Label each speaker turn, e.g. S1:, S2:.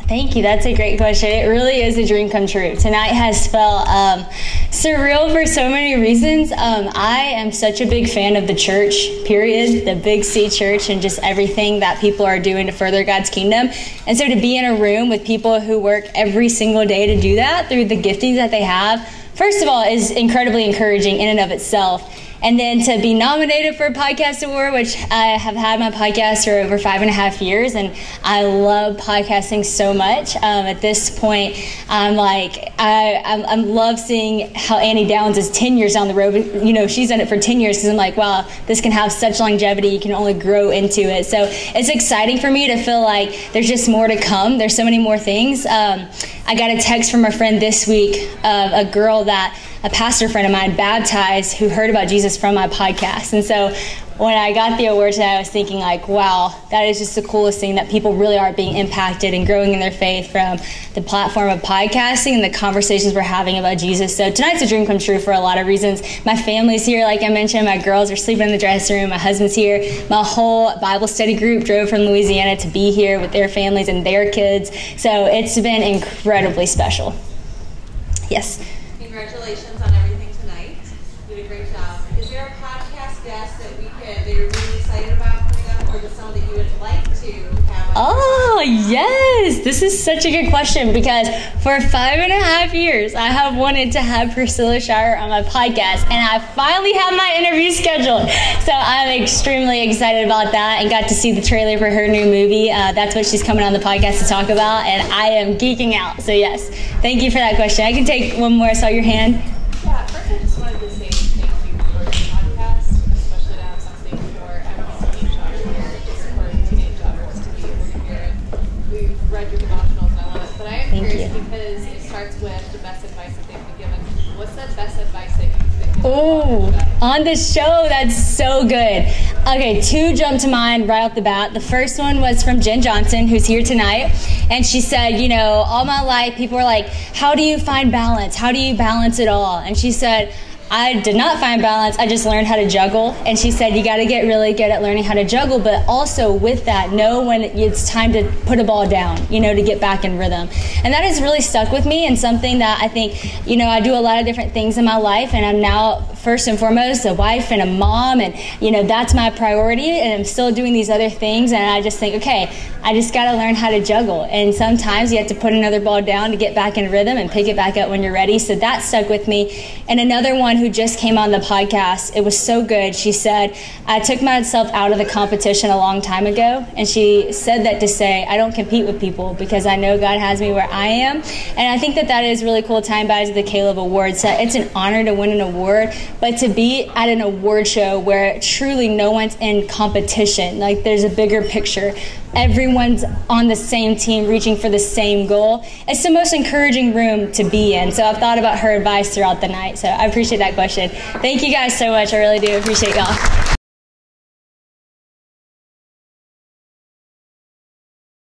S1: Thank you. That's a great question. It really is a dream come true. Tonight has felt surreal for so many reasons. I am such a big fan of the church, period, the Big C church, and just everything that people are doing to further God's kingdom. And so to be in a room with people who work every single day to do that through the giftings that they have, first of all, is incredibly encouraging in and of itself. And then to be nominated for a podcast award, which I have had my podcast for over 5.5 years, and I love podcasting so much. At this point, I'm like, I love seeing how Annie Downs is 10 years down the road. You know, she's done it for 10 years, because I'm like, wow, this can have such longevity. You can only grow into it. So it's exciting for me to feel like there's just more to come. There's so many more things. I got a text from a friend this week of a girl that a pastor friend of mine baptized who heard about Jesus from my podcast. And so when I got the award today, I was thinking like, wow, that is just the coolest thing, that people really are being impacted and growing in their faith from the platform of podcasting and the conversations we're having about Jesus. So tonight's a dream come true for a lot of reasons. My family's here, like I mentioned. My girls are sleeping in the dressing room. My husband's here. My whole Bible study group drove from Louisiana to be here with their families and their kids. So it's been incredibly special. Yes?
S2: Congratulations on everything tonight. You did a great job. Is there a podcast guest that you're really excited about coming up, or just someone that you would like to have?
S1: Oh, yes. This is such a good question, because for 5.5 years, I have wanted to have Priscilla Shire on my podcast, and I finally have my interview scheduled. So I'm extremely excited about that, and got to see the trailer for her new movie. That's what she's coming on the podcast to talk about, and I am geeking out. So yes, thank you for that question. I can take one more. I saw your hand.
S3: Yeah, first I just wanted to say thank you for the podcast, especially to have something for every teenage daughter here, to support teenage daughters to be able to hear it. We've read your devotionals and I love it, but I am curious because it starts with the best advice that they've been given. What's the best advice that you've been given?
S1: Oh, on the show, that's so good. Okay, 2 jumped to mind right off the bat. The first one was from Jen Johnson, who's here tonight. And she said, you know, all my life, people were like, how do you find balance? How do you balance it all? And she said, I did not find balance. I just learned how to juggle. And she said, you got to get really good at learning how to juggle, but also with that, know when it's time to put a ball down, you know, to get back in rhythm. And that has really stuck with me, and something that I think, you know, I do a lot of different things in my life, and I'm now first and foremost a wife and a mom, and, you know, that's my priority, and I'm still doing these other things, and I just think, okay, I just got to learn how to juggle. And sometimes you have to put another ball down to get back in rhythm and pick it back up when you're ready. So that stuck with me. And another one who just came on the podcast, it was so good. She said, I took myself out of the competition a long time ago. And she said that to say, I don't compete with people because I know God has me where I am. And I think that that is really cool. Time buys the Caleb Awards. It's an honor to win an award, but to be at an award show where truly no one's in competition, like there's a bigger picture. Everyone's on the same team reaching for the same goal. It's the most encouraging room to be in. So I've thought about her advice throughout the night. So I appreciate that question. Thank you guys so much. I really do appreciate y'all.